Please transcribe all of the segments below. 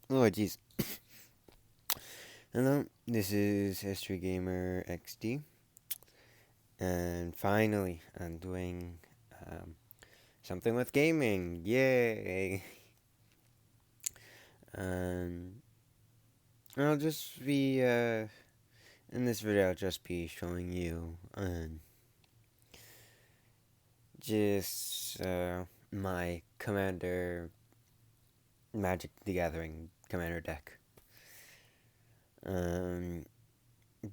Oh, jeez. Hello, this is History Gamer XD, and finally, I'm doing um, something with gaming. Yay! Um, I'll just be in this video. I'll just be showing you just my Commander Magic the Gathering Commander deck. Um,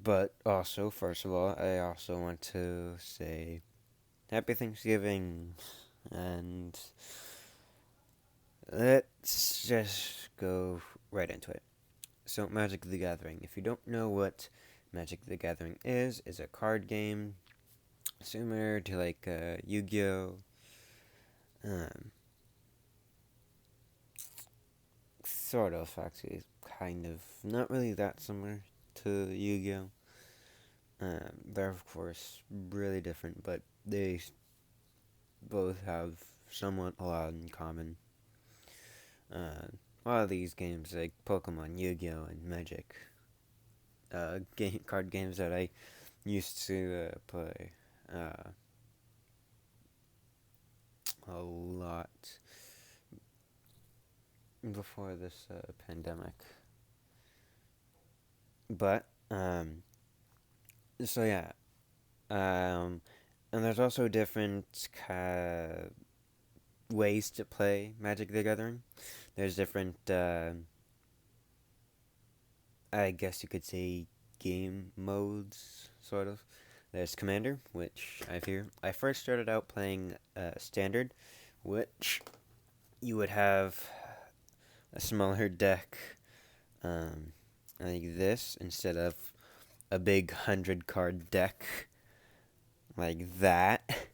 but also, first of all, I also want to say Happy Thanksgiving. And let's just go right into it. So, Magic the Gathering. If you don't know what Magic the Gathering is a card game similar to like Yu-Gi-Oh. Um, sort of, actually, kind of. Not really that similar to Yu-Gi-Oh. They're of course really different, but they both have somewhat a lot in common. A lot of these games, like Pokemon, Yu-Gi-Oh, and Magic, card games that I used to play uh, a lot before this pandemic. But so yeah, and there's also different ways to play Magic the Gathering. There's different, I guess you could say, game modes, sort of. There's Commander, which I first started out playing Standard, which you would have a smaller deck um, like this instead of a big 100 card deck like that.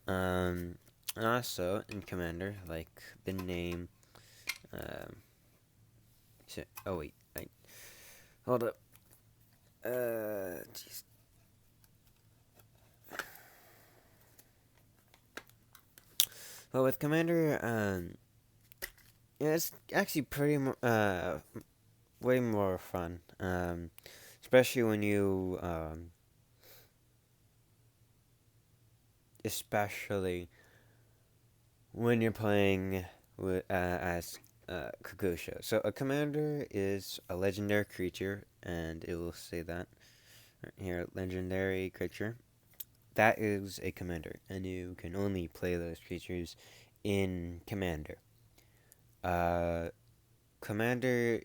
And also in Commander, like the name. Um, oh wait, hold up. Jeez. Well, with Commander, yeah, it's actually way more fun. Especially when you especially when you're playing as Kakusha. So a commander is a legendary creature, and it will say that right here, legendary creature. That is a commander, and you can only play those creatures in commander. Uh, commander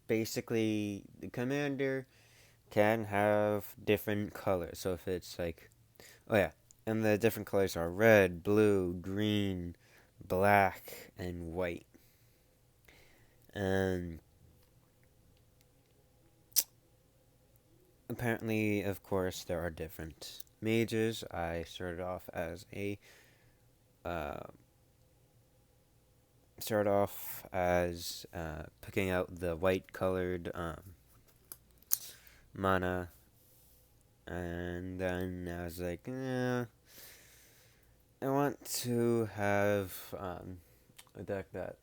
basically the commander can have different colors. So if it's like, oh yeah, and the different colors are red, blue, green, black, and white. And apparently, of course, there are different mages. I started off as a uh, picking out the white colored mana, and then I was like, I want to have a deck that's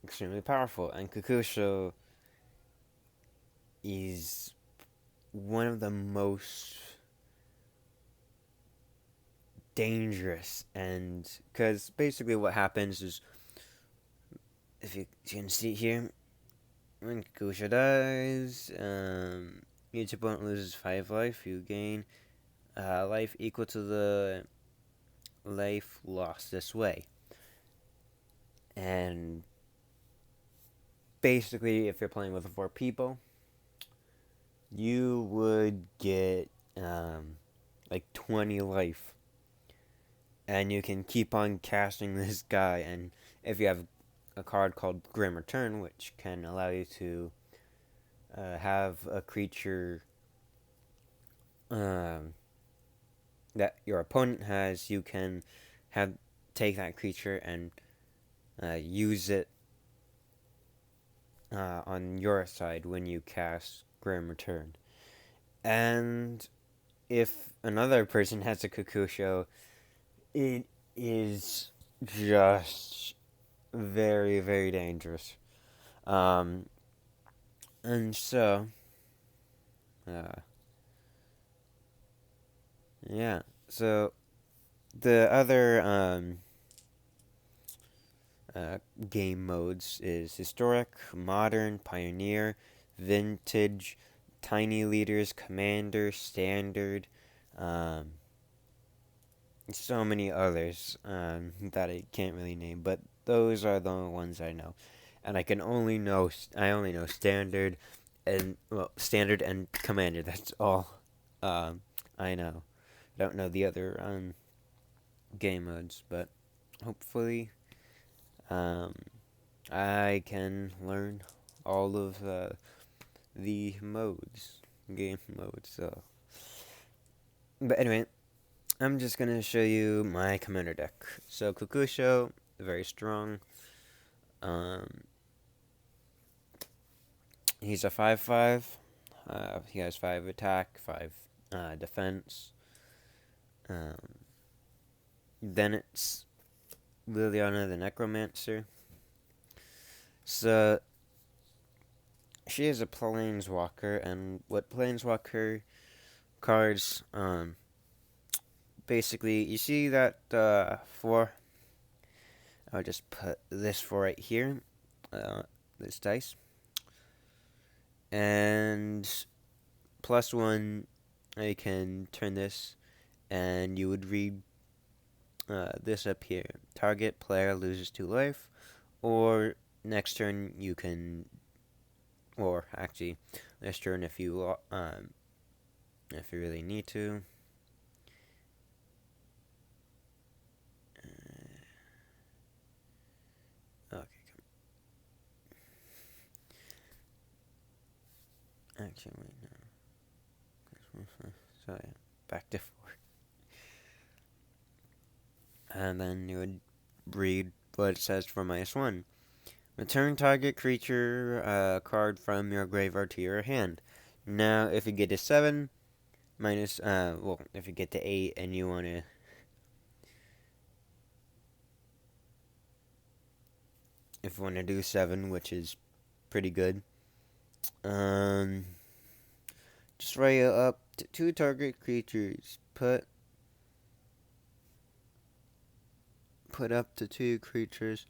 extremely powerful, and Kakusho is one of the most dangerous, and because basically what happens is, if you can see here, when Kakusha dies, each opponent loses 5 life. You gain life equal to the life lost this way. And basically, if you're playing with 4 people, you would get like 20 life. And you can keep on casting this guy. And if you have a card called Grim Return, which can allow you to have a creature um, that your opponent has, you can have take that creature and use it on your side when you cast Grim Return. And if another person has a Kakusho, it is just very, very dangerous. Um, and so, uh, yeah. So the other uh, game modes is historic, modern, pioneer, vintage, tiny leaders, commander, standard, um, so many others that I can't really name, but those are the ones I know, and I only know standard, and well, standard and commander. That's all I know. I don't know the other game modes, but hopefully um, I can learn all of the modes, game modes. So, but anyway, I'm just gonna show you my commander deck. So Kukusho, very strong. Um, he's a 5/5. He has 5 attack, 5 defense. Um, then it's Liliana the Necromancer. So she is a planeswalker, and what planeswalker cards basically, you see that 4. I'll just put this 4 right here. This dice. And +1, I can turn this, and you would read this up here. Target player loses 2 life, or next turn you can, or actually, next turn if you really need to. Okay, actually, wait, no. So yeah, back to 4. And then you would read what it says for -1. Return target creature card from your graveyard to your hand. Now, if you get to 7, if you get to 8 and you want to, if you want to do 7, which is pretty good, um, just write up to 2 target creatures. Put up to 2 creatures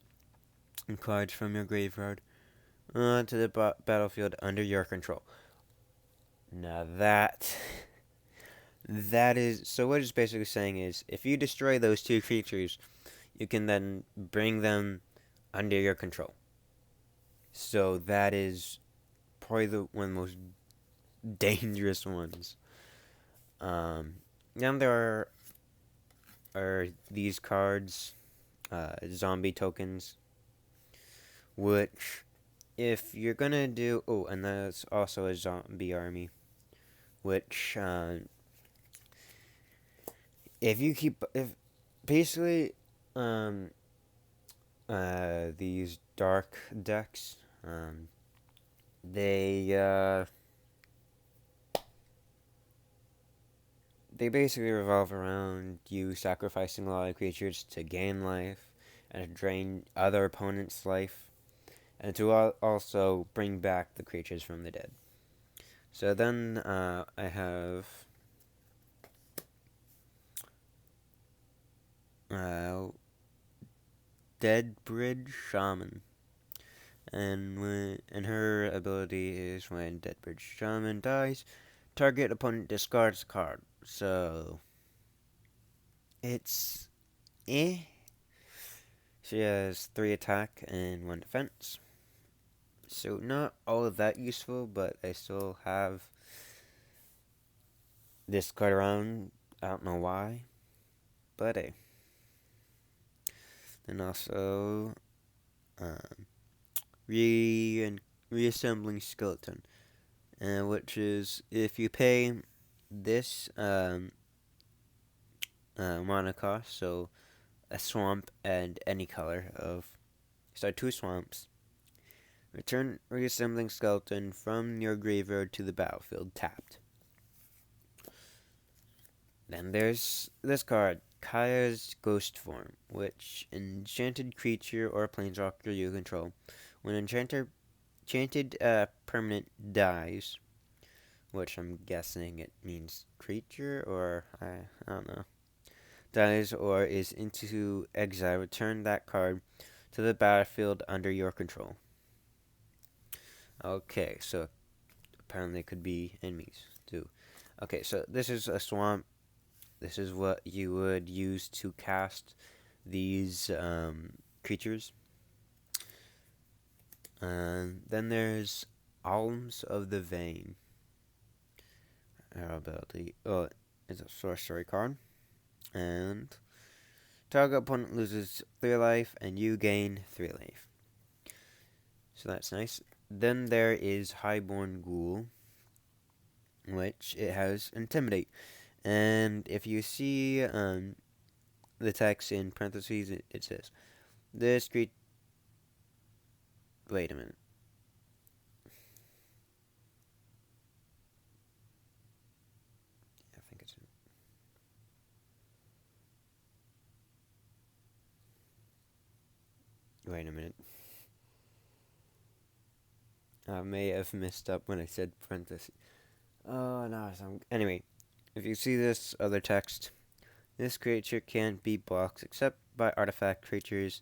and cards from your graveyard onto the battlefield under your control. Now that is, so what it's basically saying is, if you destroy those 2 creatures, you can then bring them under your control. So that is probably one of the most dangerous ones. Then there are these cards, zombie tokens, which if you're gonna do, and that's also a zombie army, which if basically these dark decks, they basically revolve around you sacrificing a lot of creatures to gain life and to drain other opponents' life, and to also bring back the creatures from the dead. So then I have Dead Bridge Shaman. And her ability is when Dead Bridge Shaman dies, target opponent discards a card. So it's eh. She has 3 attack and 1 defense. So not all of that useful, but I still have this card around. I don't know why, but hey. And also reassembling skeleton, which is if you pay this mana cost, so a swamp and any color of, so 2 swamps. Return reassembling skeleton from your graveyard to the battlefield tapped. Then there's this card, Kaya's ghost form, which enchanted creature or planeswalker you control. When enchanted permanent dies, which I'm guessing it means creature, or I don't know, dies or is into exile, return that card to the battlefield under your control. Okay, so apparently it could be enemies too. Okay, so this is a swamp. This is what you would use to cast these creatures. Then there's Alms of the Vein. Our ability. Oh, it's a sorcery card. And target opponent loses 3 life, and you gain 3 life. So that's nice. Then there is Highborn Ghoul, which it has Intimidate. And if you see the text in parentheses, it says, this creature. Wait a minute. I think it's. Wait a minute. I may have messed up when I said parentheses. Oh, no. Anyway, if you see this other text, this creature can't be blocked except by artifact creatures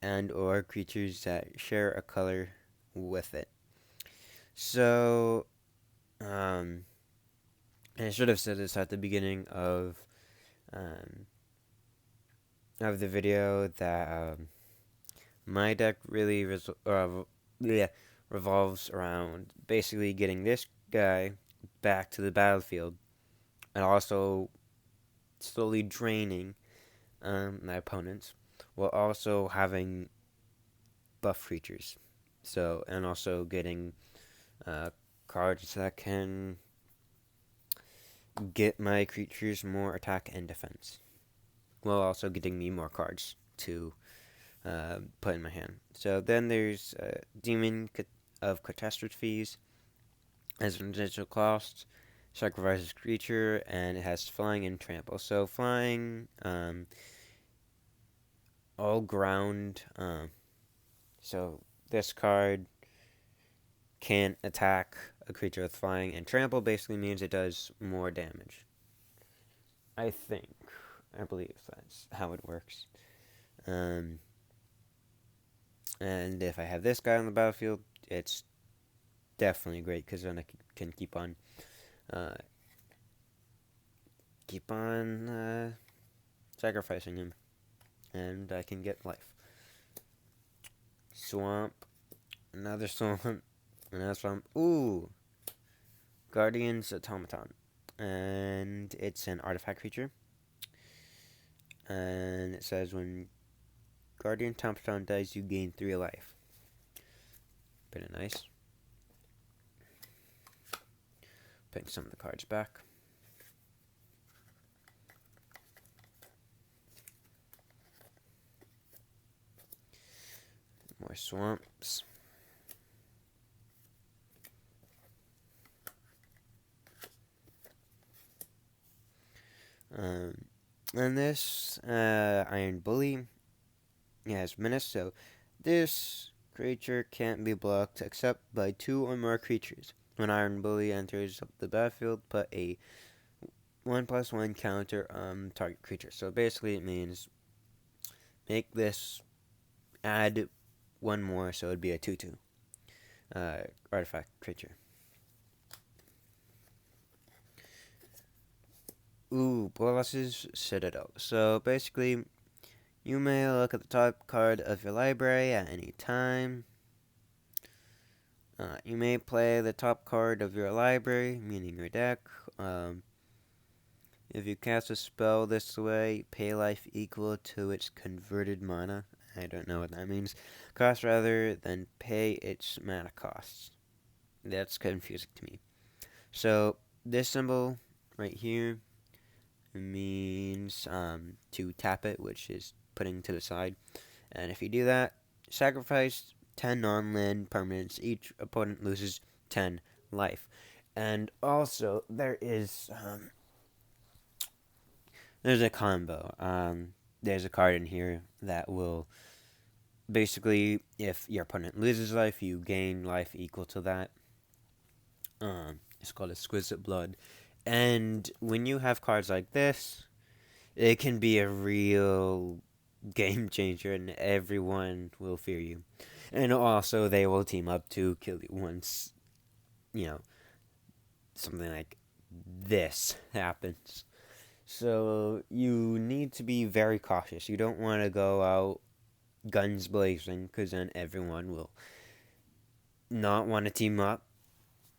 and or creatures that share a color with it. So, and I should have said this at the beginning um, of the video that my deck really revolves around basically getting this guy back to the battlefield and also slowly draining my opponents while also having buff creatures. So, and also getting cards that can get my creatures more attack and defense, while also getting me more cards to put in my hand. So then there's Demon of Catastrophes as an additional cost, sacrifices creature, and it has flying and trample. So flying, all ground. So this card can't attack a creature with flying, and trample basically means it does more damage. I believe that's how it works. And if I have this guy on the battlefield, it's definitely great because then I can uh, keep on sacrificing him, and I can get life. Swamp, another swamp, another swamp. Ooh, Guardian's Automaton, and it's an artifact creature. And it says when Guardian Automaton dies, you gain 3 life. Pretty nice. Putting some of the cards back. More swamps. And this Iron Bully has menace, so this creature can't be blocked except by 2 or more creatures. When Iron Bully enters the battlefield, put a 1/1 counter on target creature. So basically, it means make this add 1 more, so it'd be a 2/2 artifact creature. Ooh, Bolas's Citadel. So basically, you may look at the top card of your library at any time. You may play the top card of your library, meaning your deck. If you cast a spell this way, pay life equal to its converted mana. I don't know what that means. Cost rather than pay its mana costs. That's confusing to me. So, this symbol right here means to tap it, which is putting to the side. And if you do that, sacrifice 10 non-land permanents. Each opponent loses 10 life. And also, there is there's a combo. There's a card in here that will basically, if your opponent loses life, you gain life equal to that. It's called Exquisite Blood. And when you have cards like this, it can be a real game changer, and everyone will fear you. And also, they will team up to kill you once, you know, something like this happens. So you need to be very cautious. You don't want to go out guns blazing, because then everyone will not want to team up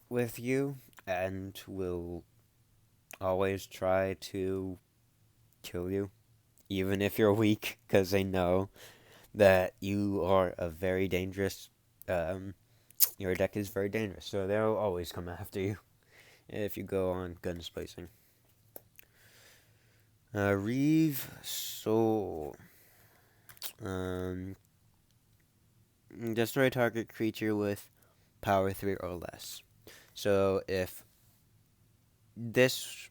with you and will always try to kill you, even if you're weak, because they know that you are a very dangerous. Your deck is very dangerous, so they'll always come after you if you go on guns blazing. Reeve Soul. Destroy target creature with power 3 or less. So if this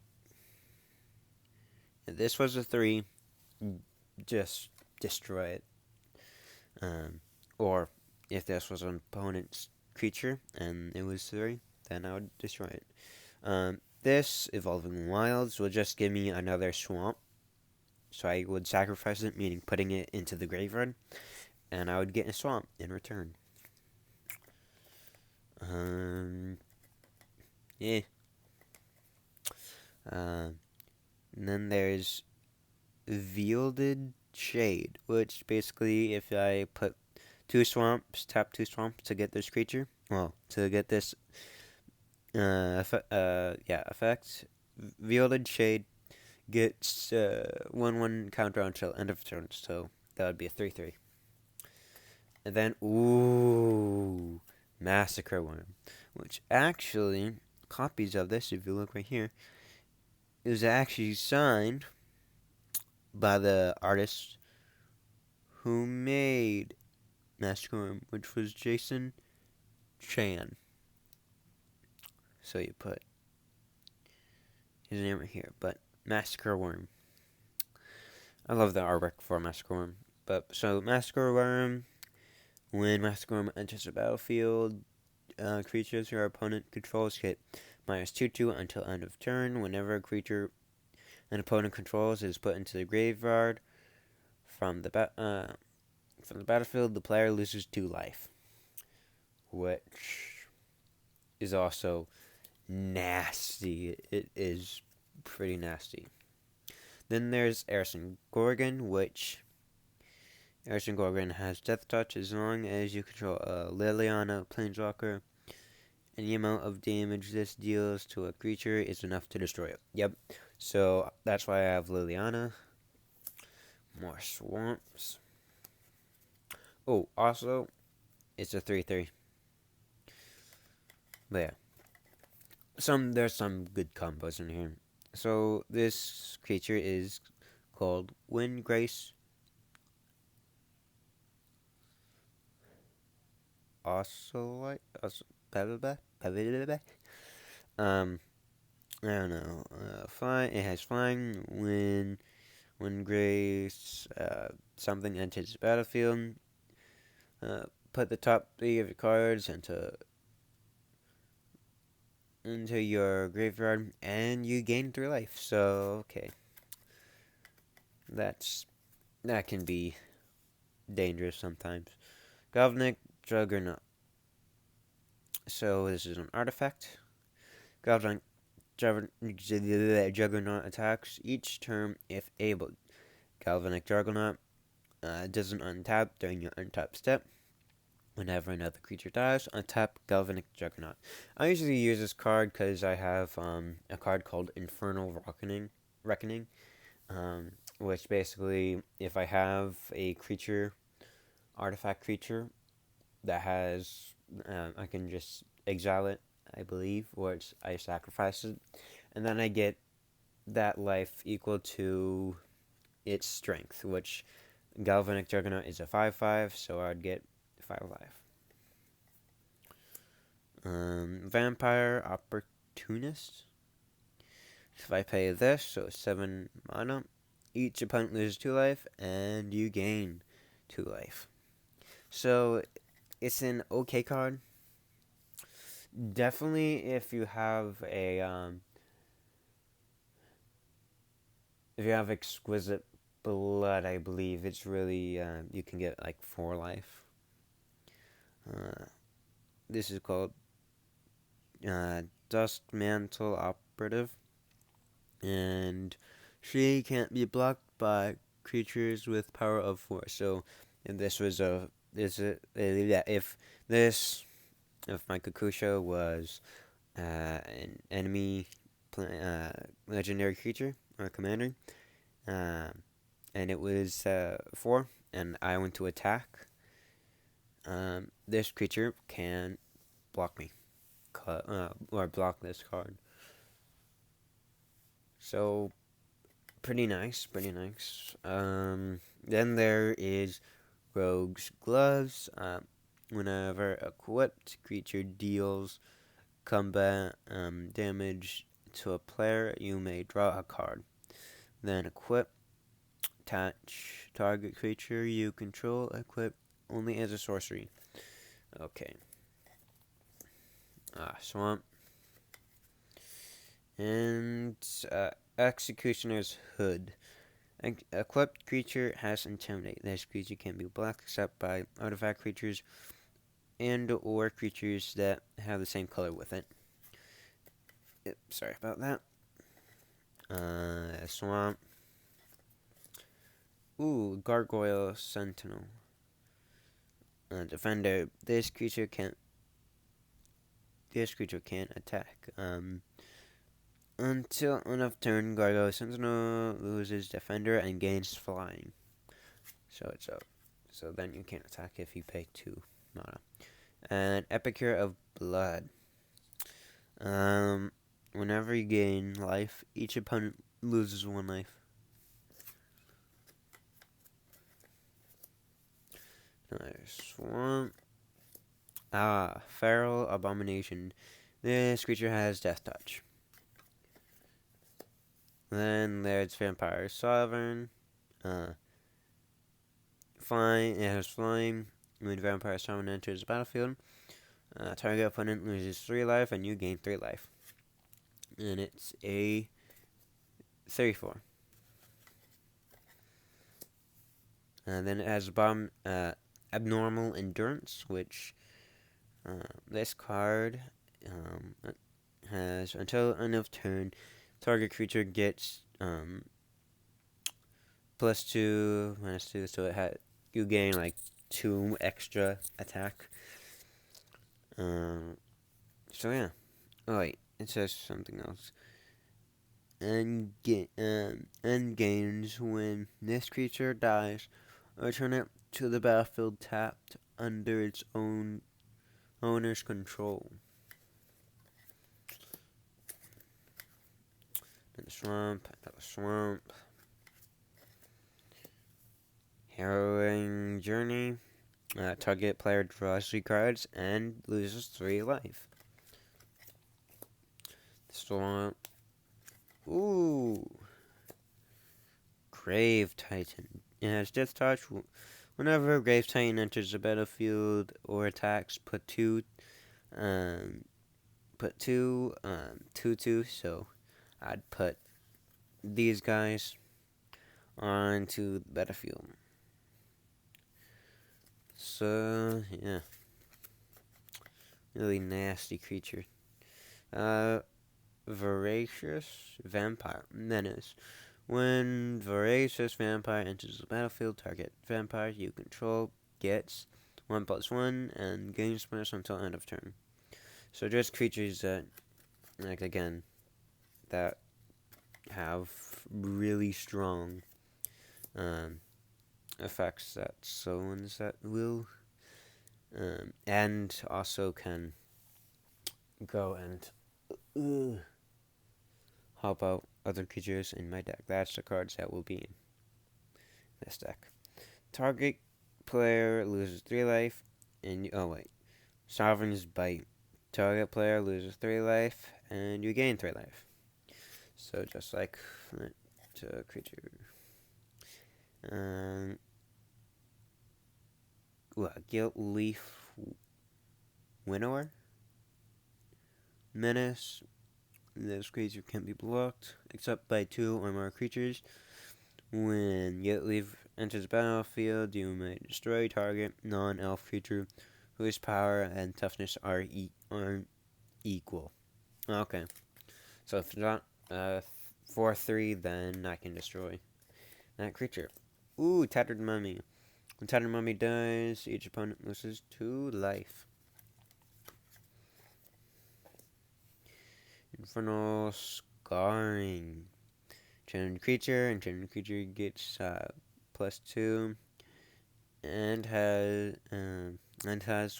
was a 3, just destroy it. Or if this was an opponent's creature and it was 3, then I would destroy it. This Evolving Wilds will just give me another swamp. So I would sacrifice it, meaning putting it into the graveyard, and I would get a swamp in return. Yeah. And then there's Wielded Shade, which basically, if I put tap 2 swamps to get this creature, to get this effect, Wielded Shade gets 1/1 counter until end of turn, so that would be a 3/3. And then, Massacre Worm, which actually, copies of this, if you look right here, is actually signed by the artist who made Massacre Worm, which was Jason Chan. So you put his name right here, but Massacre Worm. I love the artwork for Massacre Worm. But so Massacre Worm, when Massacre Worm enters the battlefield, creatures your opponent controls get -2/2 until end of turn. Whenever a creature an opponent controls is put into the graveyard from the battlefield, the player loses 2 life, which is also nasty. It is pretty nasty. Then there's Erison Gorgon, which Erison Gorgon has Death Touch as long as you control a Liliana Planeswalker. Any amount of damage this deals to a creature is enough to destroy it. Yep. So that's why I have Liliana. More swamps. Oh, also, it's a 3/3. But yeah. There's some good combos in here. So this creature is called Windgrace Ocelot. I don't know. It has flying. When Grace something enters the battlefield, put the top 3 of your cards into your graveyard, and you gain 3 life. So okay, that can be dangerous sometimes. Galvanic Juggernaut. So this is an artifact. Galvanic Juggernaut attacks each turn if able. Galvanic Juggernaut doesn't untap during your untap step. Whenever another creature dies, untap Galvanic Juggernaut. I usually use this card because I have a card called Infernal Reckoning, which basically, if I have a artifact creature that has, I can just exile it, I believe, or I sacrifice it, and then I get that life equal to its strength, which Galvanic Juggernaut is a 5/5, so I'd get 5 life. Vampire Opportunist. If I pay this, so 7 mana, each opponent loses 2 life, and you gain 2 life. So it's an okay card. Definitely, if you have exquisite blood, I believe it's really you can get like 4 life. This is called Dust Mantle Operative, and she can't be blocked by creatures with power of 4. So, if this was a this yeah, if my Kakusha was an enemy legendary creature or commander, and it was 4, and I went to attack, this creature can block me, or block this card. So, pretty nice, pretty nice. Then there is Rogue's Gloves. Whenever equipped, creature deals combat damage to a player, you may draw a card. Then equip, attach target creature you control, equip only as a sorcery. Okay. Swamp. And Executioner's Hood. Equipped creature has Intimidate. This creature can be blocked except by artifact creatures and or creatures that have the same color with it. Yep, sorry about that. Swamp. Ooh, Gargoyle Sentinel. Defender. This creature can't attack. Until end of turn, Gargoyle Sentinel loses Defender and gains Flying. So it's up. So then you can't attack if you pay 2 mana. And Epicure of Blood. Whenever you gain life, each opponent loses 1 life. Swamp. Feral Abomination. This creature has Death Touch. Then there's Vampire Sovereign. Flying. It has flying. When Vampire Sovereign enters the battlefield, target opponent loses 3 life, and you gain 3 life. And it's a 34. And then it has Abnormal Endurance, which this card has until end of turn, target creature gets +2, -2, so you gain like 2 extra attack. So yeah. Oh wait, it says something else. End games when this creature dies, return it to the battlefield tapped under its own owner's control. And the swamp. Harrowing Journey. Target player draws 3 cards and loses 3 life. Swamp. Ooh. Grave Titan. It has Death Touch. Whenever Grave Titan enters the battlefield or attacks, put 2 2/2. So I'd put these guys onto the battlefield. So yeah, really nasty creature. Voracious Vampire Menace. When Voracious Vampire enters the battlefield, target vampire you control gets 1/1 and gains bonus until end of turn. So just creatures that, like again, that have really strong effects that ones that will, and also can go and help out other creatures in my deck. That's the cards that will be in this deck. Target player loses 3 life, and Sovereign's Bite. Target player loses 3 life, and you gain 3 life. So just like to creature. Um, Gilt Leaf Winnower. Menace. This creature can be blocked except by 2 or more creatures. When Gilt Leaf enters the battlefield, you may destroy target non-elf creature whose power and toughness are equal. Okay, so if it's not 4/3, then I can destroy that creature. Ooh, Tattered Mummy. When Tattered Mummy dies, each opponent loses 2 life. Infernal Scarring. Enchanted creature gets +2, and has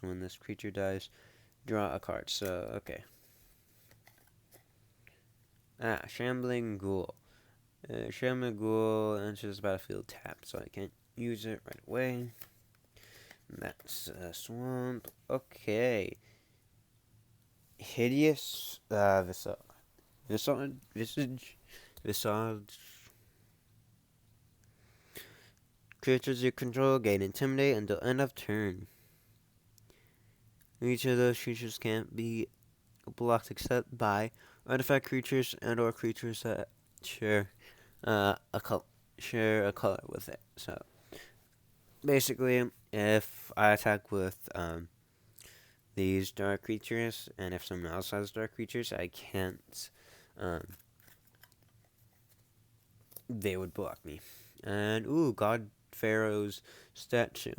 when this creature dies, draw a card. So okay. Shambling Ghoul. Shambling Ghoul enters the battlefield tapped, so I can't use it right away. That's Swamp. Okay. Hideous Visage. Creatures you control gain Intimidate until end of turn. Each of those creatures can't be blocked except by artifact creatures and or creatures that share a color with it. So basically, if I attack with these dark creatures, and if someone else has dark creatures, I can't. They would block me. And God Pharaoh's statue.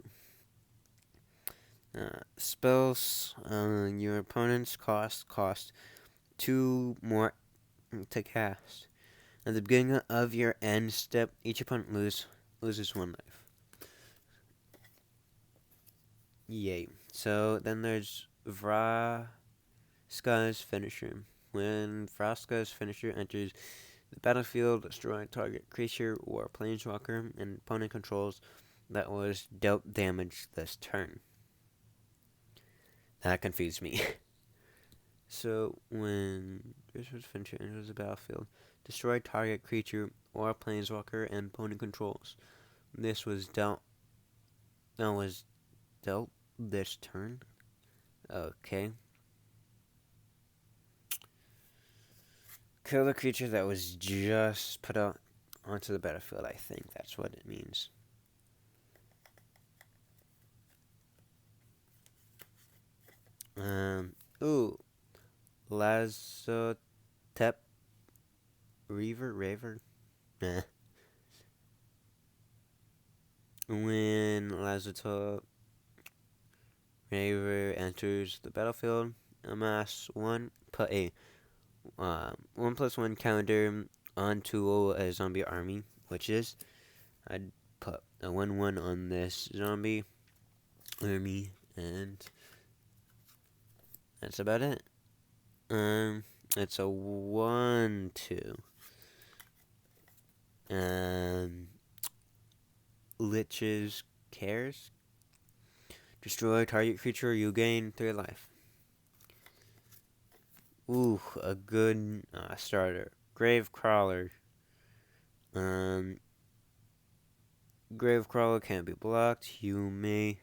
Spells. Your opponent's cost 2 more to cast. At the beginning of your end step, each opponent loses 1 life. Yay. So then there's Vraska's Finisher. When Vraska's Finisher enters the battlefield, destroy target creature or planeswalker and opponent controls that was dealt damage this turn. That confused me. So when Vraska's Finisher enters the battlefield, destroy target creature or planeswalker and opponent controls. This was dealt this turn. Okay. Kill the creature that was just put out onto the battlefield. I think that's what it means. Lazotep Raver. Nah. When Lazotep Raver enters the battlefield, amass 1. Put a 1/1 counter onto a zombie army, which is I'd put a 1/1 on this zombie army, and that's about it. It's a 1/2. Lich's Cares. Destroy target creature, you gain 3 life. Ooh, a good starter. Gravecrawler. Gravecrawler can't be blocked. You may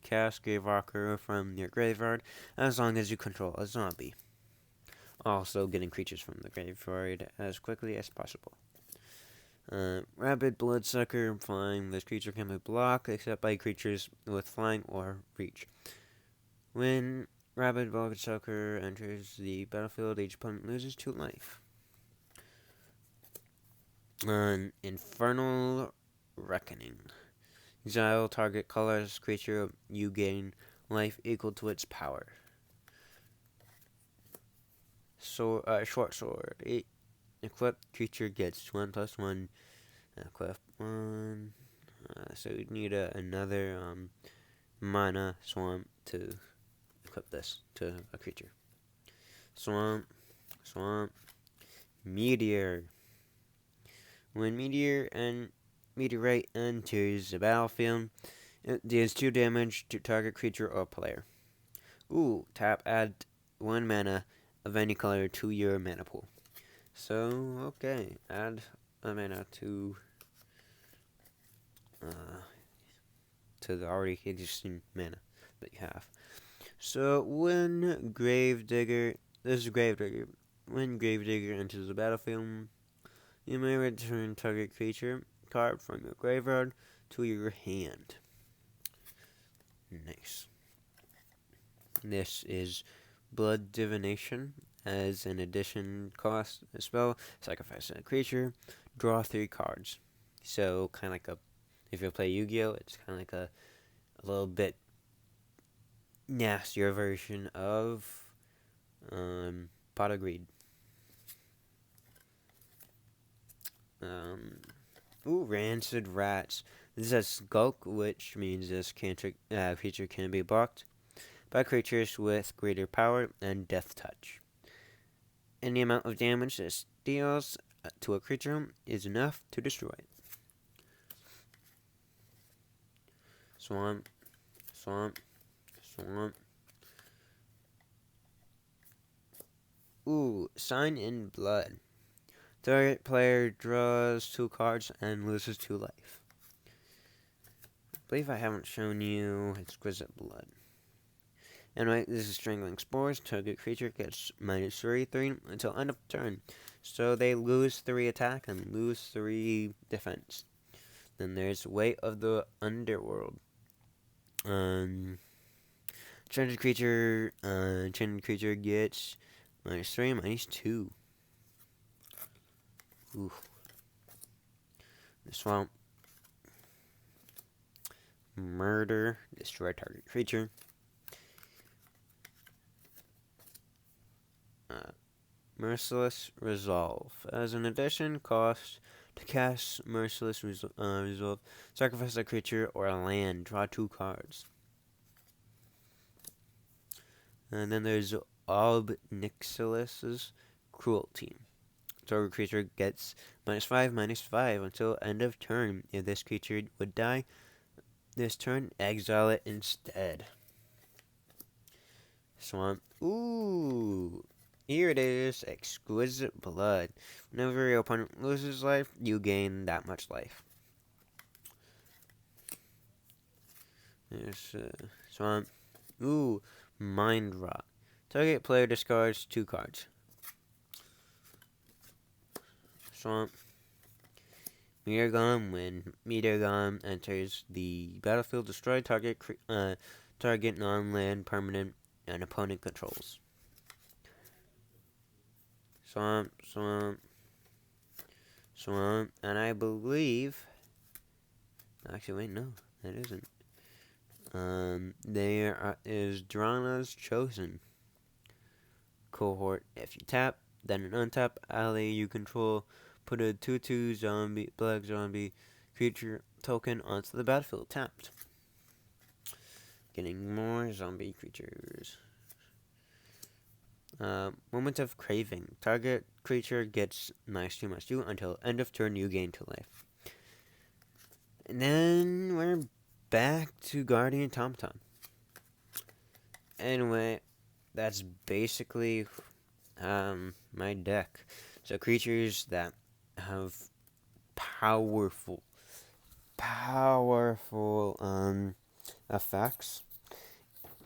cast Gravewalker from your graveyard as long as you control a zombie. Also, getting creatures from the graveyard as quickly as possible. Rabid Bloodsucker, flying. This creature can be blocked except by creatures with flying or reach. When Rabid Bloodsucker enters the battlefield, each opponent loses 2 life. Infernal Reckoning. Exile target colorless creature, you gain life equal to its power. Short sword. Equipped creature gets 1/1. Equip 1. So we need another mana swamp to equip this to a creature. Swamp. Meteor. When Meteorite enters the battlefield, it deals 2 damage to target creature or player. Tap, add 1 mana of any color to your mana pool. So, okay, add mana to the already existing mana that you have. So when Gravedigger, this is Gravedigger. When Gravedigger enters the battlefield, you may return target creature card from your graveyard to your hand. Nice. This is Blood Divination. As an addition cost a spell, sacrifice a creature, draw 3 cards. So kind of like if you play Yu-Gi-Oh, it's kind of like a little bit nastier version of Pot of Greed. Rancid Rats. This is a Skulk, which means this creature can be blocked by creatures with greater power and Death Touch. Any amount of damage this deals to a creature is enough to destroy it. Swamp, swamp, swamp. Sign in Blood. Target player draws 2 cards and loses 2 life. I believe I haven't shown you Exquisite Blood. Anyway, this is Strangling Spores. Target creature gets -3/3 until end of turn. So they lose 3 attack and lose 3 defense. Then there's Weight of the Underworld. Enchanted creature gets -3, -2. Ooh. The Swamp. Murder. Destroy target creature. Merciless Resolve. As an addition cost to cast Merciless Resolve, sacrifice a creature or a land. Draw 2 cards. And then there's Ob Nixilis's Cruelty. Target creature gets -5/-5 until end of turn. If this creature would die this turn, exile it instead. Swamp. Here it is, Exquisite Blood. Whenever your opponent loses life, you gain that much life. There's Swamp. Mind Rot. Target player discards 2 cards. Swamp. Meteor Golem. When Meteor Golem enters the battlefield, destroy target non-land permanent an opponent controls. Swamp, and I believe. Actually, wait, no, that isn't. There is Drana's Chosen cohort. If you tap, then an untap ally you control, put a 2/2 black zombie creature token onto the battlefield tapped. Getting more zombie creatures. Moment of Craving. Target creature gets -2/2 until end of turn. You gain 2 life. And then we're back to Guardian Tomtom. Anyway, that's basically my deck. So creatures that have powerful effects,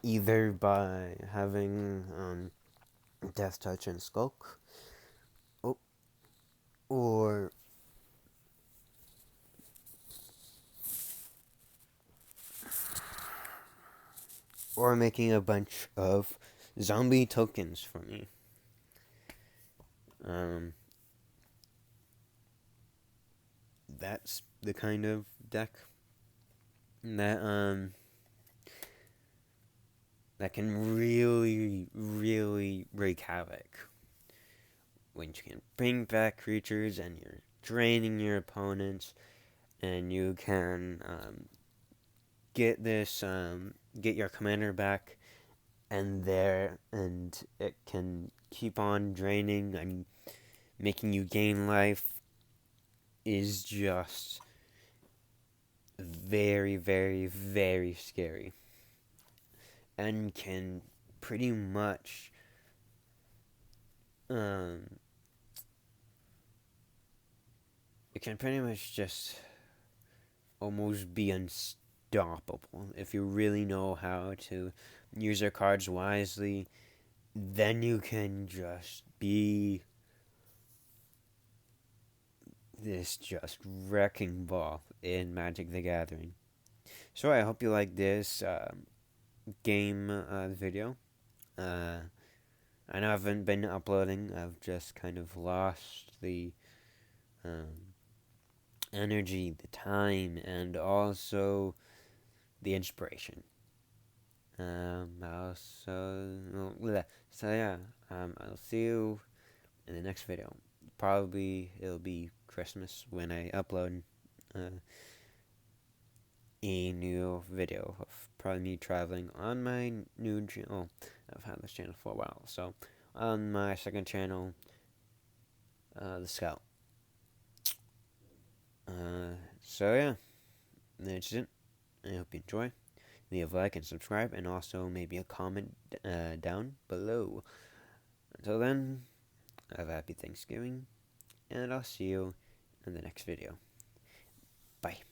either by having Death Touch and Skulk, or making a bunch of zombie tokens for me. That's the kind of deck that can really, really wreak havoc. When you can bring back creatures and you're draining your opponents, and you can get your commander back, and it can keep on draining and making you gain life, is just very, very, very scary, and can pretty much it can pretty much just almost be unstoppable if you really know how to use your cards wisely. Then you can just be this just wrecking ball in Magic the Gathering. So I hope you like this game video. Uh, I know I haven't been uploading. I've just kind of lost the um, energy, the time, and also the inspiration. So yeah, I'll see you in the next video. Probably it'll be Christmas when I upload uh, a new video of probably me traveling on my new channel. I've had this channel for a while, so on my second channel, the Scout. So yeah, that's it. I hope you enjoy. Leave a like and subscribe, and also maybe a comment down below. Until then, have a happy Thanksgiving, and I'll see you in the next video. Bye.